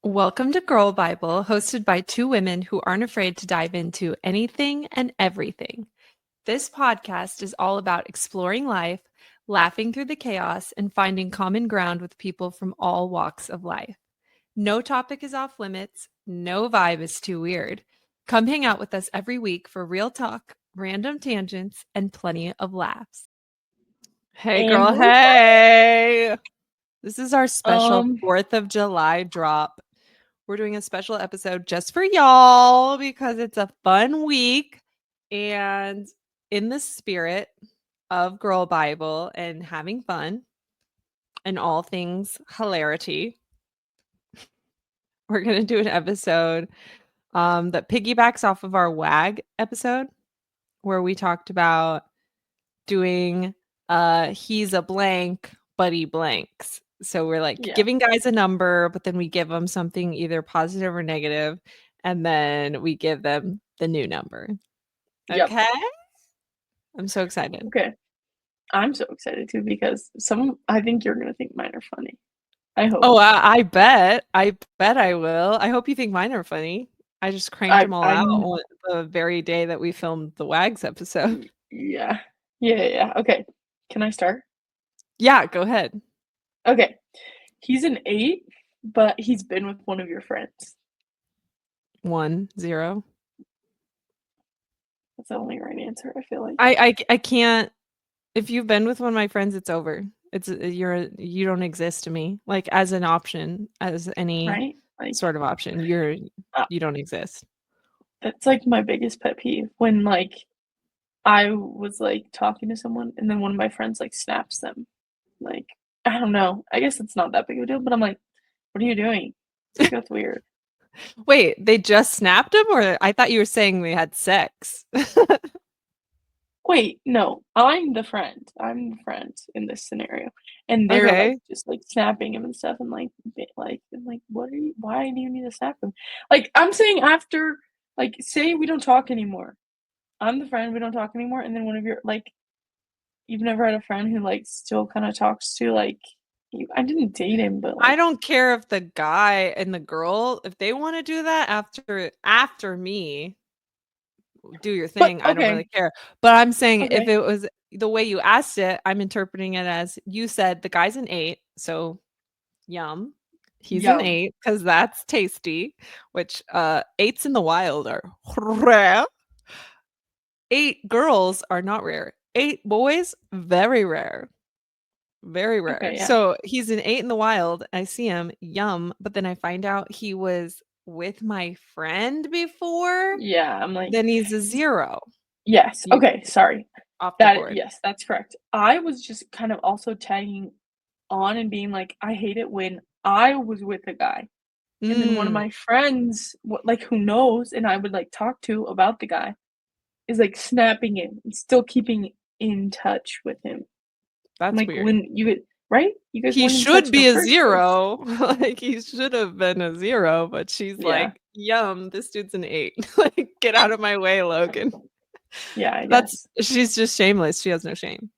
Welcome to Girl Bible, hosted by two women who aren't afraid to dive into anything and everything. This podcast is all about exploring life, laughing through the chaos, and finding common ground with people from all walks of life. No topic is off limits, no vibe is too weird. Come hang out with us every week for real talk, random tangents, and plenty of laughs. Hey, And girl, we're back. hey! This is our special Um, 4th of July drop. We're doing a special episode just for y'all because it's a fun week. And in the spirit of Girl Bible and having fun and all things hilarity, we're going to do an episode that piggybacks off of our WAG episode where we talked about doing he's a blank, but he blanks. So we're like yeah. giving guys a number, but then we give them something either positive or negative, and then we give them the new number. Yep. Okay? I'm so excited. Okay. I'm so excited too because I think you're gonna think mine are funny. I hope. Oh, I bet. I bet I will. I hope you think mine are funny. I just cranked them all out I'm on the very day that we filmed the WAGs episode. yeah. Yeah. Okay. Can I start? Yeah, go ahead. Okay. He's an 8, but he's been with one of your friends. 1, 0. That's the only right answer, I feel like. I can't. If you've been with one of my friends, it's over. It's you don't exist to me, like, as an option, as any Right? Like sort of option. uh, You don't exist. that's like my biggest pet peeve when like I was like talking to someone and then one of my friends like snaps them. Like, I don't know. I guess it's not that big of a deal, but I'm like, what are you doing? It's like, that's weird. Wait, they just snapped him, or I thought you were saying they had sex. Wait, no, I'm the friend. I'm the friend in this scenario. And they're like Okay. just like snapping him and stuff and like I'm like, what are you why do you need to snap him? Like I'm saying after like say we don't talk anymore. I'm the friend, we don't talk anymore, and then one of your like you've never had a friend who like still kind of talks to like you I didn't date him, but I like don't care if the guy and the girl, if they wanna do that after me, do your but thing, I don't really care. But I'm saying if okay. it was the way you asked it, I'm interpreting it as you said the guy's an 8, so yum. He's an Yum. 8 because that's tasty, which, 8s in the wild are rare. 8 girls are not rare. 8 boys, very rare. Very rare. Okay, yeah. So, he's an 8 in the wild, I see him, yum, but then I find out he was with my friend before, Yeah, I'm like, then he's a 0. yes. You Okay, sorry. off the That board. yes, that's correct. I was just kind of also tagging on and being like, I hate it when I was with a guy and then one of Mm, my friends, like who knows, and I would like talk to about the guy, is like snapping him and still keeping in touch with him. I'm that's like, weird. when you get right? You guys He weren't in touch should in the be a first place. 0, like, he should have been a 0, but she's Yeah, like, "Yum, this dude's an 8." Like, "Get out of my way, Logan." yeah, I That's guess. she's just shameless, she has no shame.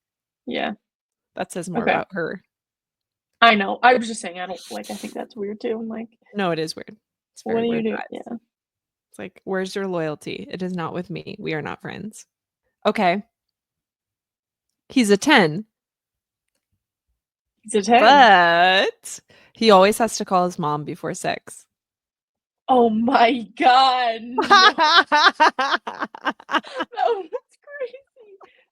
Yeah. That says more Okay. about her. I know. I was just saying I don't like I think that's weird too. I'm like, No, it is weird. It's what very do you weird do? vibes. Yeah. It's like, "Where's your loyalty? It is not with me. We are not friends." Okay. He's a 10, He's a 10. but he always has to call his mom before sex. Oh my god, no. No, that's crazy.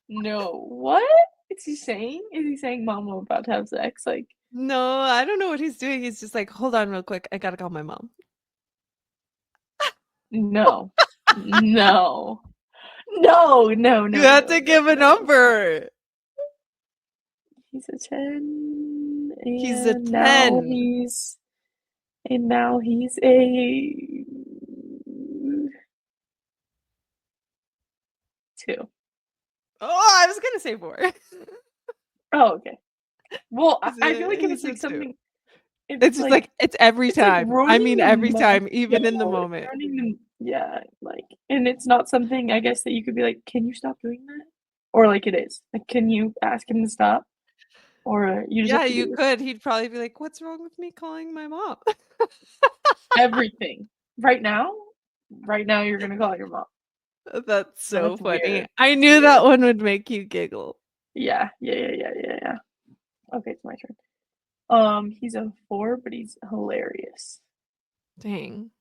No, what is he saying? Is he saying mom, I'm about to have sex? Like, No, I don't know what he's doing. He's just like, "Hold on real quick. I gotta call my mom." no. No. No, no, You no, have no, to no, give a no. number. He's a 10 He's a and 10. now he's a 2. Oh, I was gonna say 4. Oh, okay. Well, I feel like if it's He's a like 2. something if It's it's just like like it's every it's like time. I ruining mean, the every mo time, yeah, even in the it's moment. ruining the yeah, like and it's not something I guess that you could be like, "Can you stop doing that?" Or like it is. Like, can you ask him to stop? Or you just Yeah, have to you do could. He'd probably be like, "What's wrong with me calling my mom?" everything. Right now you're gonna call your mom. That's No, so it's funny. weird. I It's knew that weird. one would make you giggle. Yeah. Okay, it's my turn. He's a 4, but he's hilarious. Dang.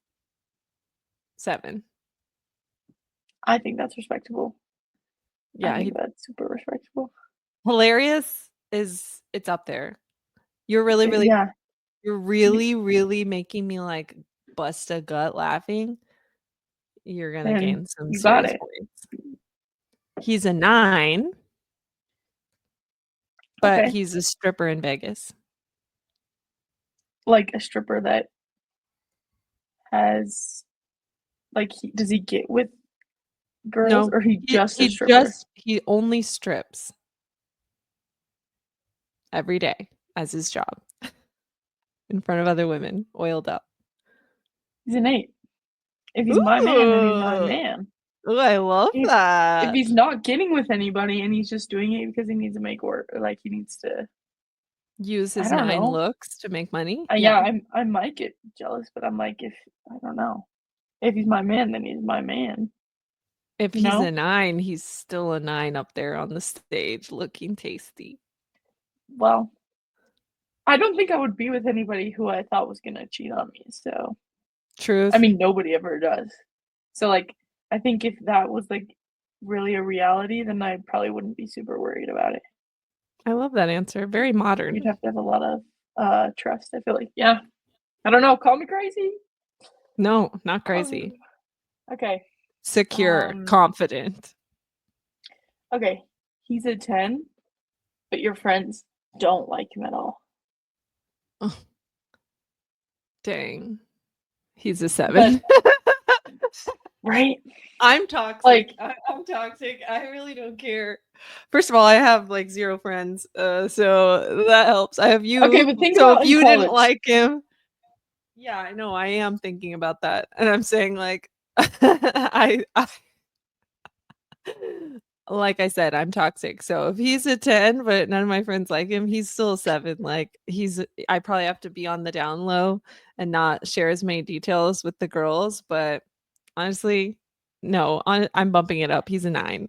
7. I think that's respectable. I Yeah, think that's super respectable. hilarious it's up there. You're really, really Yeah. you're really, really making me, like, bust a gut laughing. You're gonna Then gain some you got serious it. points. He's a 9, but Okay. he's a stripper in Vegas. Like a stripper that has like does he get with girls No, or he he just a he stripper? just he only strips every day as his job in front of other women, oiled up. He's an 8. If he's my man, then he's my Ooh. man. Ooh, I love If that. he's not getting with anybody and he's just doing it because he needs to make work or like he needs to Use I his don't 9 know. looks to make money? Yeah, Yeah. I might get jealous, but I'm like if I don't know. If he's my man, then he's my man, If you he's a know? 9, he's still a 9 up there on the stage looking tasty. Well, I don't think I would be with anybody who I thought was gonna cheat on me, so I Truth. mean, nobody ever does. So, like, I think if that was, like, really a reality, then I probably wouldn't be super worried about it. I love that answer. Very You'd modern. have to have a lot of, trust, I feel like. Yeah. I don't know, call me crazy. No, not Um, crazy. okay, Secure, um, confident. okay. He's a 10, but your friends don't like him at all. Oh, dang. He's a But 7. right? I'm toxic. Like, I'm toxic. I really don't care. First of all, I have like 0 friends, so that helps. I have okay, you. but think So if about in you didn't college. like him, yeah, I know. I am thinking about that, and I'm saying like, I like I said, I'm toxic. So if he's a 10, but none of my friends like him, he's still a 7. Like I probably have to be on the down low and not share as many details with the girls, but honestly, no, I'm bumping it up. He's a 9.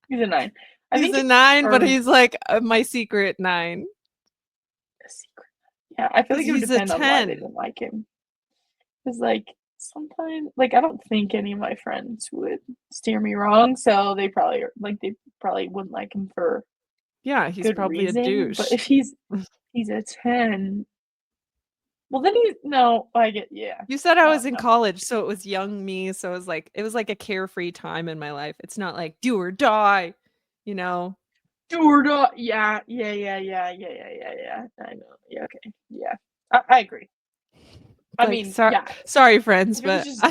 He's a 9. I He's think a 9, but for he's like my secret 9 a secret yeah, I feel because like it would he's a depend on why they 10. didn't like him. 'Cause, like, sometimes like, I don't think any of my friends would steer me wrong, so they probably wouldn't like him for Yeah, he's good probably a reason, but douche. if he's a 10, well, then he's no, I get yeah. You said I No, was in no. college, so it was young me, so it was like a carefree time in my life. It's not like do or die, you know? Do or die yeah, I know. Yeah, okay. Yeah. I agree. I Like, mean, yeah, sorry, friends, if it was but just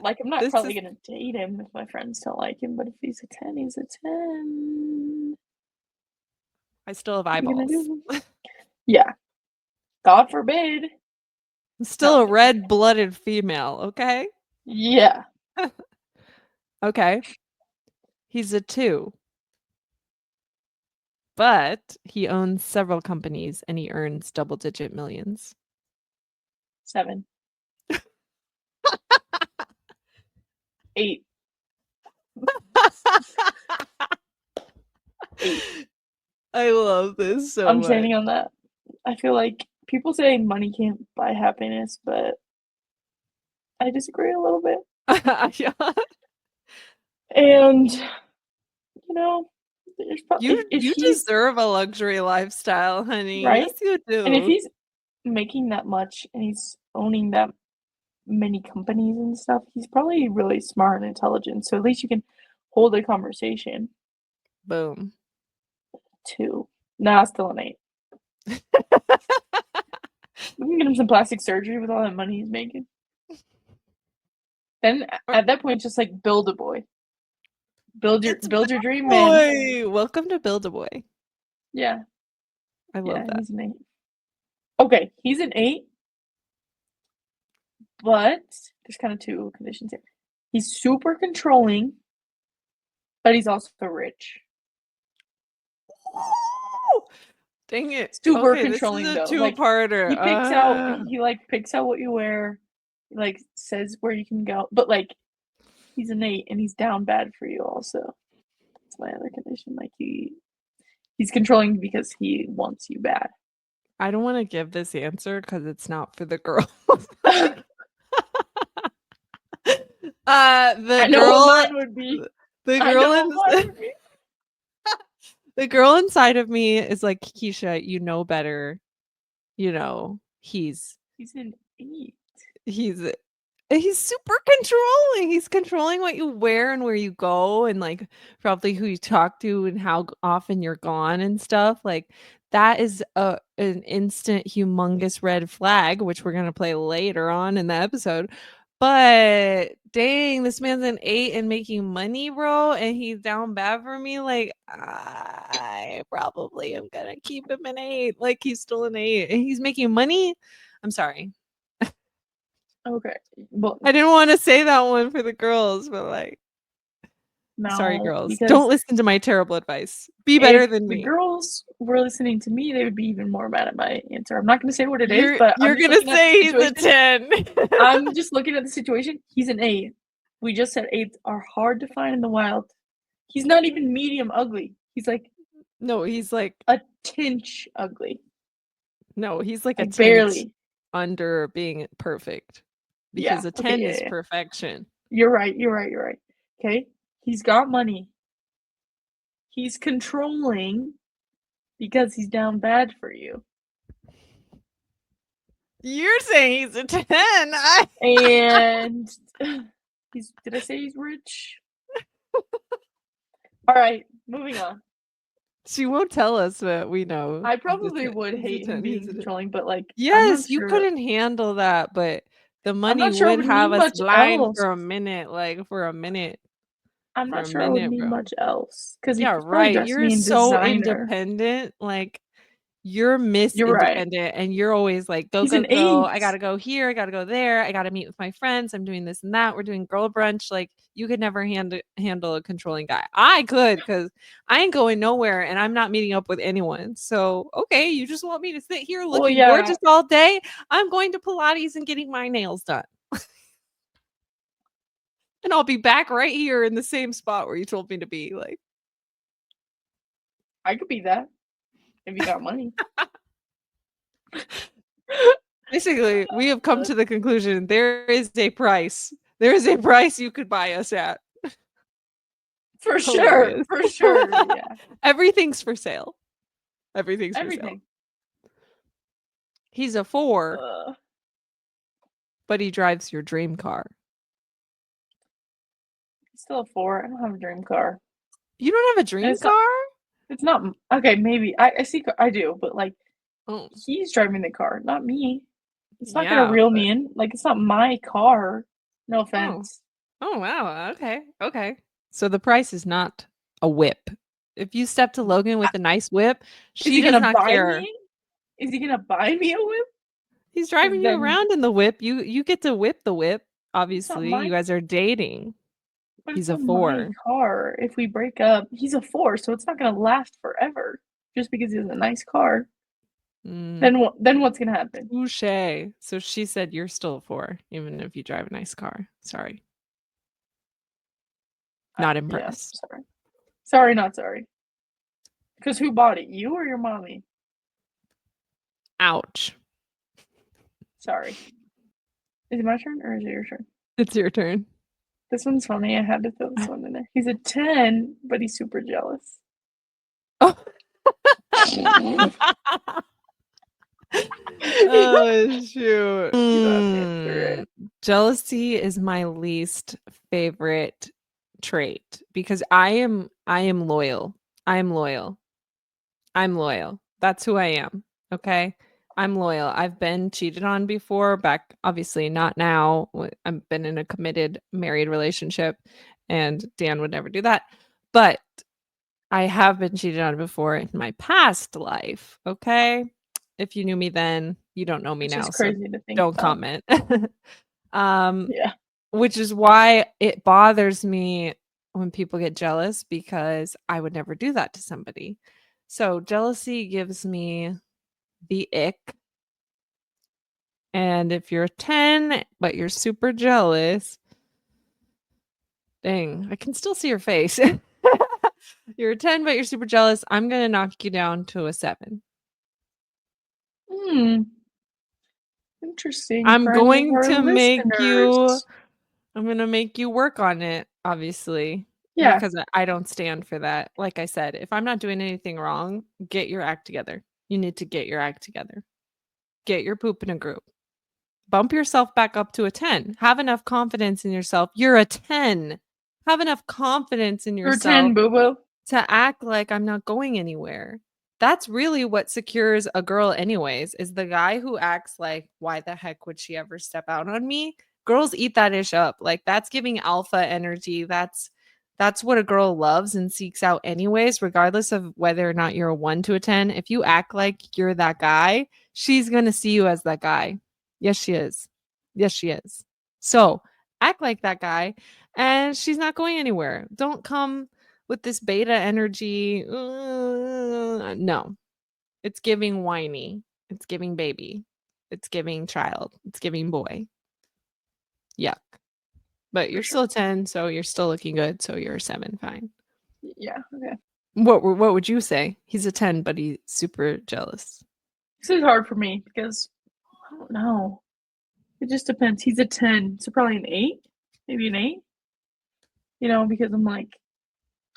like, I'm not this probably is gonna date him if my friends don't like him, but if he's a 10, he's a 10. I still have What are you gonna eyeballs. do? Yeah. God forbid. I'm No, still I'm a joking. red-blooded female, okay? Yeah. Okay. He's a 2, but he owns several companies and he earns double-digit millions. 7. 8. 8. I love this so I'm much. standing on that. I feel like people say money can't buy happiness, but I disagree a little bit. Yeah. And, you know, there's You if you he's deserve a luxury lifestyle, honey. right? Yes, you And if do. he's making that much and he's owning that many companies and stuff, he's probably really smart and intelligent. So at least you can hold a conversation Boom. too. Nah, still an 8. We can get him some plastic surgery with all that money he's making. Then Or at that point, just like build a boy, it's build your dream man. Boy. Welcome to Build a Boy. Yeah, I love yeah, that. he's an 8. Okay, he's an 8, but there's kind of two conditions here. He's super controlling, but he's also rich. Dang it. Super Okay, this is controlling a though. Like two-parter. he like picks out what you wear, like says where you can go. But like he's an 8 and he's down bad for you also. That's my other condition. Like he's controlling because he wants you bad. I don't want to give this answer because it's not for the girl. The I know girl, what mine would be. the I girl know in what mine would be. the girl inside of me is like, Keisha, you know better. You know, he's an 8. he's he's super controlling. He's controlling what you wear and where you go and like probably who you talk to and how often you're gone and stuff. Like that is an instant humongous red flag, which we're gonna play later on in the episode. But dang, this man's an 8 and making money, bro, and he's down bad for me. Like, I probably am gonna keep him an 8. Like, he's still an 8 and he's making money. I'm sorry. Okay. Well, I didn't want to say that one for the girls, but like, sorry, no, girls. because Don't listen to my terrible advice. Be better if than the me. girls were listening to me, they would be even more mad at my answer. I'm not going to say what it is, but You're I'm just gonna looking at say the he's a situation. 10. I'm just looking at the situation. He's an 8. We just said 8s are hard to find in the wild. He's not even medium ugly. He's like No, he's like a tinge ugly. no, he's like a Like tint barely. under being perfect. Yeah. Because a Okay. 10 is Yeah. perfection. You're right. Okay. He's got money. He's controlling because he's down bad for you. You're saying he's a 10. And did I say he's rich? All right, moving on. She won't tell us, but we know. I probably would hate him 10. being controlling, but like Yes, you couldn't handle that, but the I'm money not sure I would would have need us much blind else. for a minute, like for a minute. I'm For not a sure I would minute, need bro. much else because he Yeah, could probably right. dress You're me in so designer. independent. Like you're Miss You're right. Independent and you're always like, go, He's go, an go. 8. I gotta go here, I gotta go there, I gotta meet with my friends. I'm doing this and that. We're doing girl brunch. Like you could never handle a controlling guy. I could because I ain't going nowhere and I'm not meeting up with anyone. So okay, you just want me to sit here Well, looking yeah. gorgeous all day. I'm going to Pilates and getting my nails done. And I'll be back right here in the same spot where you told me to be. Like I could be that if you got money. basically, we have come to the conclusion there is a price. There is a price you could buy us at. For sure. Hilarious. For sure. Yeah. Everything's for sale. Everything's for sale. Everything. He's a 4, but he drives your dream car. Still a 4. I don't have a dream car. You don't have a dream car? It's not okay. Maybe I see. I do, but like Oh, he's driving the car, not me. It's not gonna yeah. reel But, me in. Like it's not my car. No oh, offense. oh, wow. Okay. Okay. So the price is not a whip. If you step to Logan with a nice whip, Is he she does gonna not buy care. me? Is he gonna buy me a whip? He's driving you Then around in the whip. You get to whip the whip. it's not Obviously, you my. guys are dating. But it's He's a not my 4. car. If we break up, he's a 4, so it's not gonna last forever. Just because he has a nice car. Then what? Then what's gonna happen? Touche. So she said you're still a 4, even if you drive a nice car. Sorry. Not impressed. Yeah, sorry. Sorry, not sorry. Because who bought it? You or your mommy? Ouch. Sorry. Is it my turn or is it your turn? It's your turn. This one's funny. I had to throw this one in there. He's a 10, but he's super jealous. Oh. Oh shoot. Jealousy is my least favorite trait because I am loyal. I'm loyal. That's who I am. Okay. I'm loyal. I've been cheated on before, back obviously not now. I've been in a committed married relationship and Dan would never do that. But I have been cheated on before in my past life. Okay. If you knew me then, you don't know me It's now. just So crazy to think don't about. comment. Yeah. Which is why it bothers me when people get jealous because I would never do that to somebody. So jealousy gives me the ick. And if you're a 10, but you're super jealous, dang, I can still see your face. You're a 10, but you're super jealous. I'm going to knock you down to a 7. Hmm. Interesting, I'm friends of going our to make you listeners. I'm going to make you work on it, obviously, Yeah, because I don't stand for that. Like I said, if I'm not doing anything wrong, get your act together. You need to get your act together. Get your poop in a group. Bump yourself back up to a 10. Have enough confidence in yourself. You're a 10. Have enough confidence in you're a 10, yourself boo boo. to act like I'm not going anywhere. That's really what secures a girl anyways, is the guy who acts like, why the heck would she ever step out on me? Girls eat that ish up. Like that's giving alpha energy. That's what a girl loves and seeks out anyways, regardless of whether or not you're a 1 to a 10. If you act like you're that guy, she's going to see you as that guy. Yes, she is. Yes, she is. So, act like that guy and she's not going anywhere. Don't come with this beta energy. No, it's giving whiny. It's giving baby. It's giving child. It's giving boy. Yuck. But For you're sure. still a 10, so you're still looking good. So you're a 7. Fine. Yeah, okay. What would you say? He's a 10, but he's super jealous. This is hard for me because I don't know. It just depends. He's a 10, so probably an 8, maybe an 8. Because I'm like,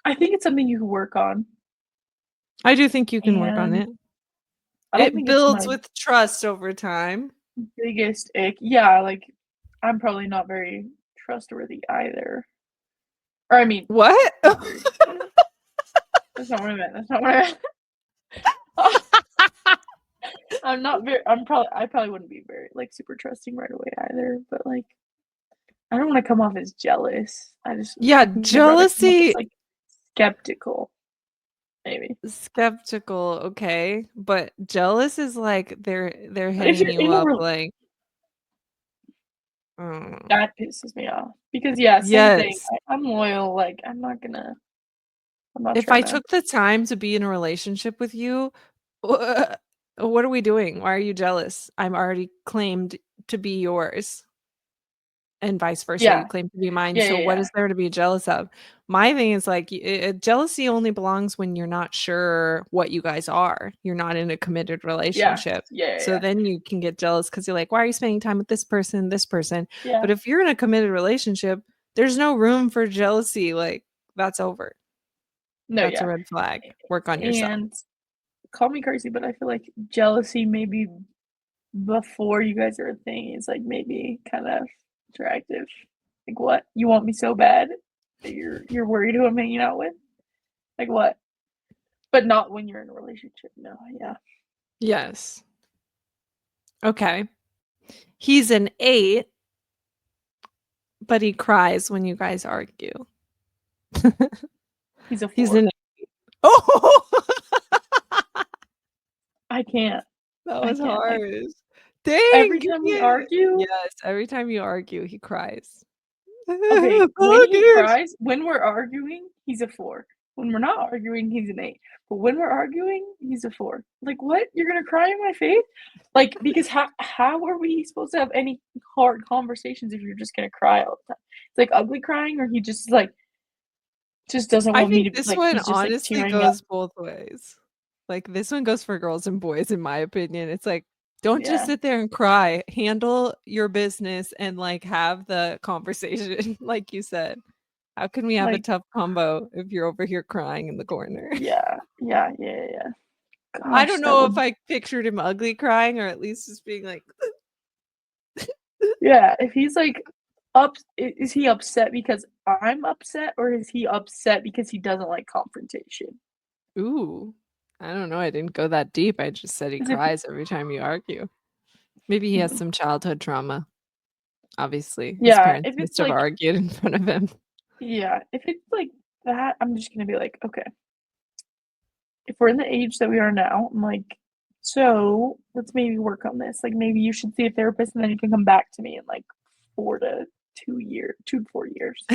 I think it's something you can work on, I do think you can work on and it. I don't It think it's builds my with trust over time. biggest ick. Yeah, like I'm probably not very trustworthy either. Or I mean, What? not very. That's not what I meant. That's not what I meant. I'm not very. I probably wouldn't be very like super trusting right away either. But like, I don't want to come off as jealous. Yeah, I think I'd rather come off as jealousy like skeptical, maybe. skeptical, okay, but jealous is like they're But if hitting you're you in a up like, that pisses me off because yeah, same thing. yes. I'm loyal. Like I'm not If trying I to. took the time to be in a relationship with you, what are we doing? Why are you jealous? I'm already claimed to be yours. And vice versa, you Yeah, claim to be mine. yeah, So yeah, what yeah, is there to be jealous of? My thing is like jealousy only belongs when you're not sure what you guys are. You're not in a committed yeah, relationship. yeah, So yeah, then you can get jealous because you're like, why are you spending time with this person, this person? yeah. But if you're in a committed relationship, there's no room for jealousy. Like that's over. No, That's a yeah, red flag. Work on yourself. and call me crazy, but I feel like jealousy maybe before you guys are a thing is like maybe kind of attractive. Like what? You want me so bad that you're worried who I'm hanging out with? Like what? But not when you're in a relationship. No, yeah. Yes. Okay. He's an 8, but he cries when you guys argue. He's a He's 4. an Oh, I can't. that I was can't. Like harsh. Dang, every you time we can't. argue, Yes, every time you argue, he cries. okay, when he Focus. cries, when we're arguing, he's a 4. When we're not arguing, he's an 8. But when we're arguing, he's a 4. Like, what? You're gonna cry in my face? Like, because how are we supposed to have any hard conversations if you're just gonna cry all the time? It's like ugly crying, or he just doesn't I want me think to this like one he's just like honestly tearing up. goes both ways. Like this one goes for girls and boys, in my opinion. It's like, don't just Yeah. sit there and cry. Handle your business and like have the conversation, like you said. How can we have a Like, tough combo if you're over here crying in the corner? yeah, yeah, yeah, yeah, yeah. I Gosh, don't that know if would I pictured him ugly crying or at least just being like, yeah, if he's like is he upset because I'm upset or is he upset because he doesn't like confrontation? ooh, I don't know. I didn't go that deep. I just said he 'Cause if cries every time you argue. Maybe he has mhm. some childhood trauma. Obviously, his Yeah, parents if must it's have like argued in front of him. yeah, if it's like that, I'm just gonna be like, "Okay, if we're in the age that we are now," I'm like, "So, let's maybe work on this. Like, maybe you should see a therapist and then you can come back to me in like 2 to 4 years."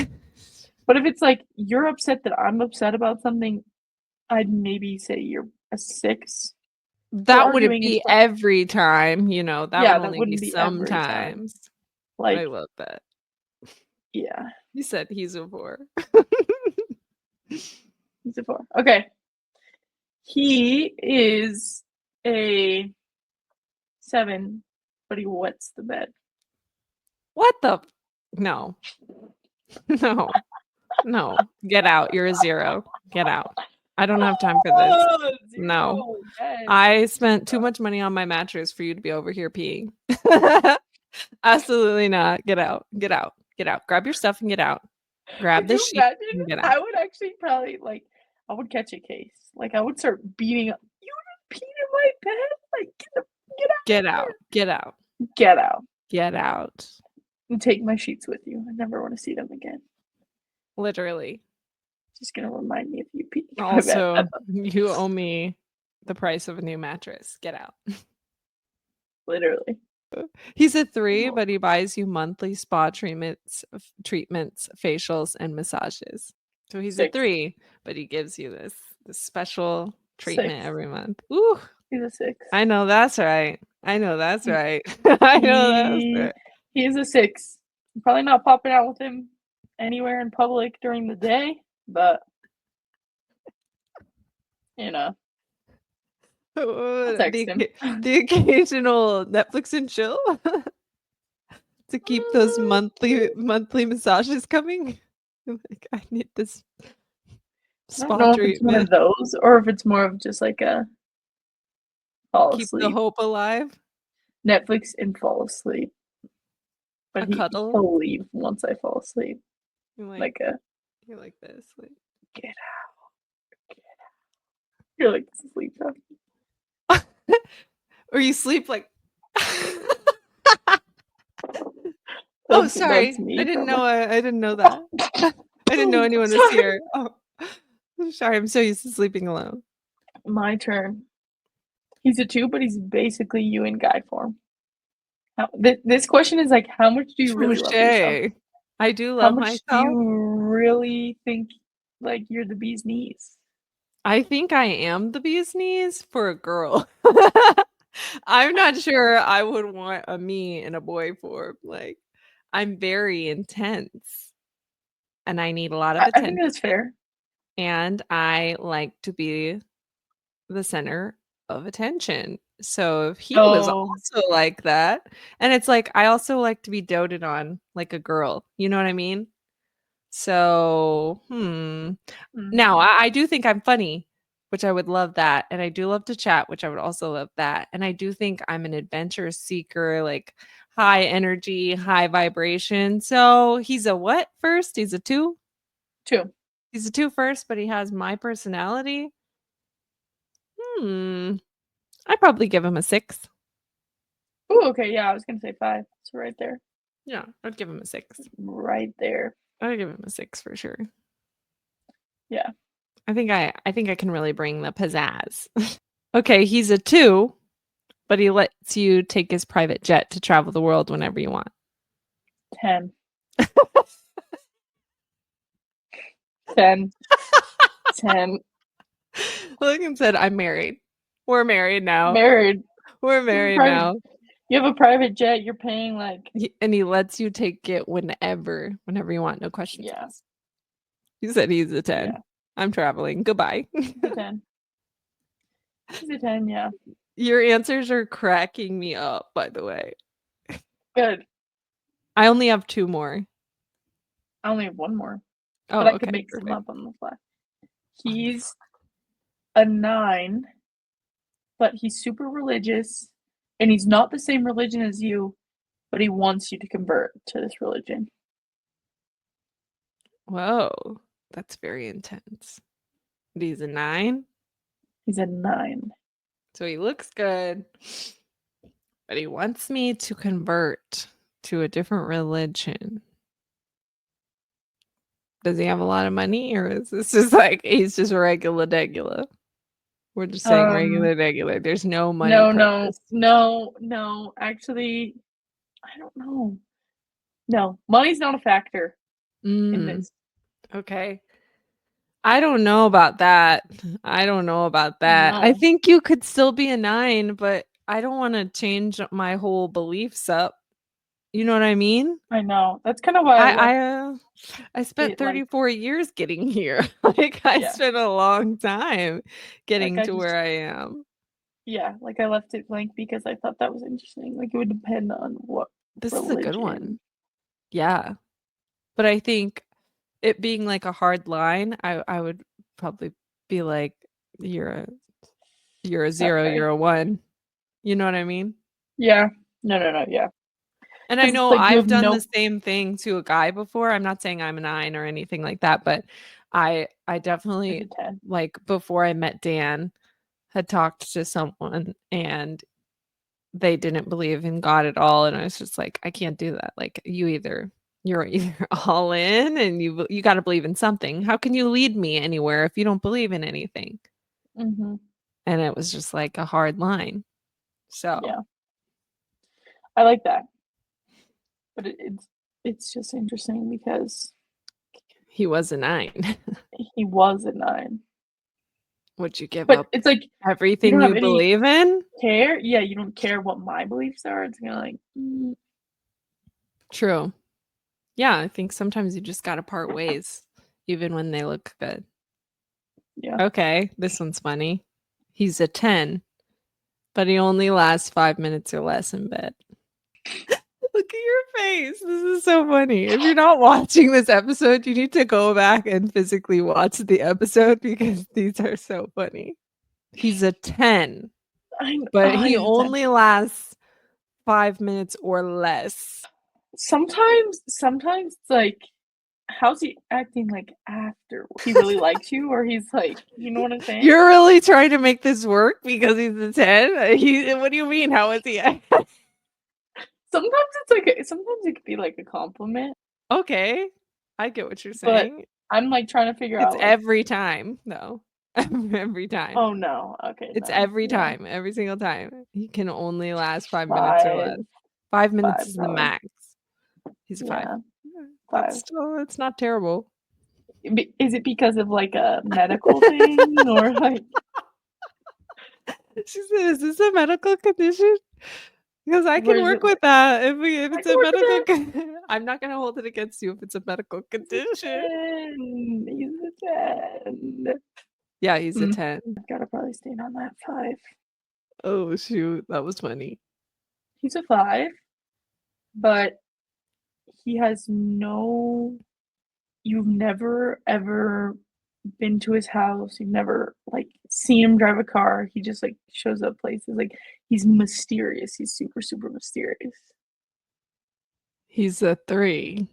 But if it's like you're upset that I'm upset about something, I'd maybe say you're a 6. That wouldn't arguing be is every time, you know, that Yeah, would that only be wouldn't be every time. sometimes. I Like, love that. yeah, You said he's a 4. he's a 4. Okay. He is a 7, but he wets the bed. What the? No. No. No. Get out. You're a 0. Get out. I don't have time for this. Oh, No. 0. Yes. I spent too much money on my mattress for you to be over here peeing. Absolutely not. Get out. Get out. Get out. Grab your stuff and get out. Grab Could the you sheet imagine? and get out. I would actually probably, like, I would catch a case. Like, I would start beating up. You just peed in my bed? Like, Get out. Get out. Get out. Get out. And take my sheets with you. I never want to see them again. Literally. Just gonna remind me if you pee. Also, you owe me the price of a new mattress. Get out. Literally. He's a 3, but he buys you monthly spa treatments, facials, and massages. So he's a 6. 3, but he gives you this special treatment 6. every month. Ooh, He's a 6. I know that's right. I know that's right. I know that's right. He is a 6. I'm probably not popping out with him anywhere in public during the day, but you know, I'll text him. The occasional Netflix and chill to keep those monthly massages coming. Like, I need this I spa don't know if it's one of treatment. those or if it's more of just like a fall Keep the asleep. hope alive. Netflix and fall asleep. But Cuddle. he'll leave once I fall asleep. You're Like this. Like, get out. Get out. You're like sleep talking. or you sleep like oh, sorry. That's me I didn't from know I didn't know that. I didn't know anyone was here. Oh, I'm sorry. I'm so used to sleeping alone. My turn. He's a 2, but he's basically you in guy form. This question is like, how much do you really love yourself? Touche. I do How love much do myself. you really think like you're the bee's knees? I think I am the bee's knees for a girl. I'm not sure I would want a me in a boy form. Like, I'm very intense and I need a lot of I attention. think that's fair. And I like to be the center of attention. So if he was also like that, and it's like I also like to be doted on like a girl. You know what I mean? So, now I do think I'm funny, which I would love that, and I do love to chat, which I would also love that, and I do think I'm an adventure seeker, like high energy, high vibration. So he's a what first? He's a 2? 2. He's a 2 first, but he has my personality. I'd probably give him a 6. Oh, okay. Yeah, I was gonna say 5. So right there. Yeah, I'd give him a 6. Right there. I'd give him a 6 for sure. Yeah. I think I can really bring the pizzazz. Okay, he's a 2, but he lets you take his private jet to travel the world whenever you want. 10. 10. 10. Logan said, "I'm married. We're married now. Married. We're married now." You have a private jet. You're paying like. And he lets you take it whenever you want, no questions Yeah. asked. He said he's a 10. Yeah. I'm traveling. Goodbye. He's a 10. He's a 10. Yeah. Your answers are cracking me up, by the way. Good. I only have 2 more. I only have 1 more. Oh, But I okay, could make perfect. some up on the fly. He's a 9, but he's super religious, and he's not the same religion as you, but he wants you to convert to this religion. Whoa, that's very intense. He's a 9? He's a 9. So he looks good, but he wants me to convert to a different religion. Does he have a lot of money, or is this just like he's just regular degula? We're just saying regular degula. There's no money purpose. No. Actually, I don't know. No, money's not a factor in this. Okay. I don't know about that. I don't know about that. I No, think you could still be a 9, but I don't wanna change my whole beliefs up. You know what I mean? I know. That's kind of why I I left I, uh, I spent it. Like, 34 years getting here. Like, I yeah, spent a long time like getting I to just where I am. yeah, like I left it blank because I thought that was interesting. Like it would depend on what This is a good one. religion. Yeah. But I think it being, like, a hard line, I would probably be like, "You're a you're a 0, Okay. you're a 1." You know what I mean? Yeah. No, no, no. Yeah, And I because it's know like you I've have done the no. same thing to a guy before. I'm not saying I'm a 9 or anything like that, but I Like definitely, a 10. like, before I met Dan, had talked to someone and they didn't believe in God at all, and I was just like, "I can't do that." Like, you're either all in and you gotta believe in something. How can you lead me anywhere if you don't believe in anything? Mhm. And it was just like a hard line. So, Yeah, I like that, but it's just interesting because he was a 9. he was a 9. Would you give But up it's like you everything don't have you any believe in? care. Yeah, you don't care what my beliefs are. It's kinda like, True. Yeah, I think sometimes you just gotta part ways, even when they look good. yeah. Okay, this one's funny. He's a 10, but he only lasts 5 minutes or less in bed. Look at your face. This is so funny. If you're not watching this episode, you need to go back and physically watch the episode because these are so funny. He's a 10, but he He's a 10. only lasts 5 minutes or less. Sometimes it's like, how's he acting, like, after? He really likes you or he's like you know what I'm saying? You're really trying to make this work because he's a 10? What do you mean? How is he? Sometimes it could be, like, a compliment, Okay. I get what you're but saying. I'm, like, trying to figure It's out, like, every time, though. Every time. "Oh, no. Okay, It's no. every Yeah. time, every single time. He can only last 5 minutes or 5, less. 5 minutes 5 is the probably. max. He's a 5. Yeah, Yeah, 5. that's not terrible. Is it because of, like, a medical thing or, like She said, "Is this a medical condition?" Because I can where is work it, with like, that if "I it's can a work with medical that." con I'm not gonna hold it against you if it's a medical He's a condition. 10. He's a 10. Yeah, he's a Mm, 10. I've gotta probably stand on that 5. Oh, shoot, that was funny. He's a 5, but he has no you've never ever been to his house, you've never, like, seen him drive a car, he just, like, shows up places, like, he's mysterious, he's super, super mysterious. He's a 3.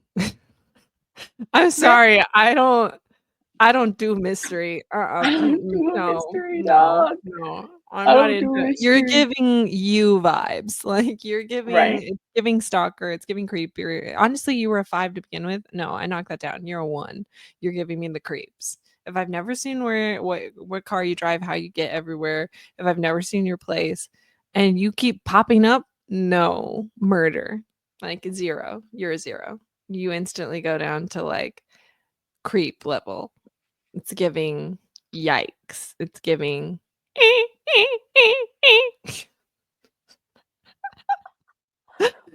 I'm Okay? sorry, I don't do mystery. I don't Mm-mm, do a no, mystery no, dog. no. I'm I not don't do into it. You're mystery. giving you vibes. Like, Right? it's giving stalker, it's giving creepy. Honestly, you were a 5 to begin with. No, I knocked that down. You're a 1. You're giving me the creeps. If I've never seen what car you drive, how you get everywhere, if I've never seen your place, and you keep popping up, no, murder. Like, 0. You're a 0. You instantly go down to, like, creep level. It's giving yikes. It's giving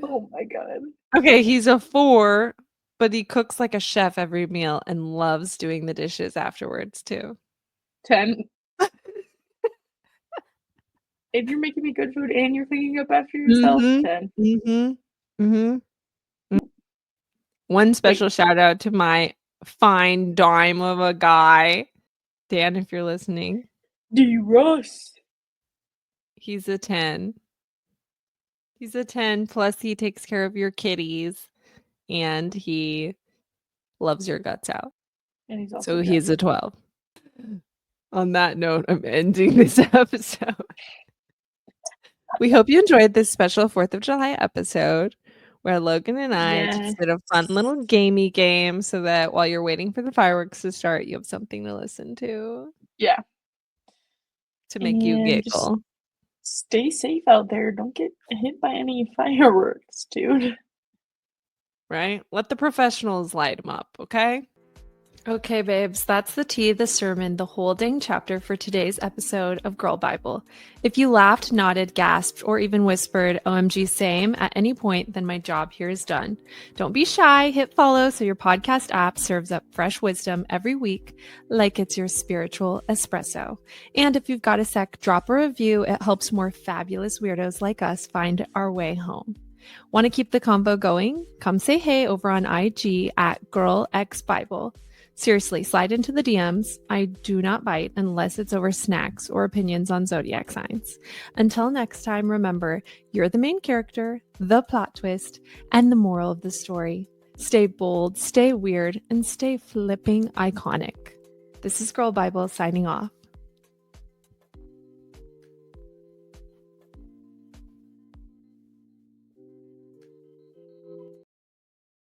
Oh my god. Okay, he's a 4, but he cooks like a chef every meal and loves doing the dishes afterwards too. 10. If you're making me good food and you're cleaning up after yourself, Mhm. 10. Mhm. Mhm. Mm. One Like, special shout out to my fine dime of a guy. Dan, if you're listening, D-Russ. he's a 10. He's a 10, plus he takes care of your kitties and he loves your guts out. And he's also So he's a Jeff. 12. On that note, I'm ending this episode. We hope you enjoyed this special 4th of July episode where Logan and I Yes. just did a fun little gamey game so that while you're waiting for the fireworks to start, you have something to listen Yeah. to make you And just giggle, stay safe out there. Don't get hit by any fireworks, dude. right? Let the professionals light them up, okay? Okay, babes, that's the tea, the sermon, the whole dang chapter for today's episode of Girl Bible. If you laughed, nodded, gasped, or even whispered, OMG, same, at any point, then my job here is done. Don't be shy, hit follow so your podcast app serves up fresh wisdom every week like it's your spiritual espresso. And if you've got a sec, drop a review. It helps more fabulous weirdos like us find our way home. Want to keep the convo going? Come say hey over on IG at GirlXBible. Seriously, slide into the DMs. I do not bite unless it's over snacks or opinions on zodiac signs. Until next time, remember, you're the main character, the plot twist, and the moral of the story. Stay bold, stay weird, and stay flipping iconic. This is Girl Bible signing off.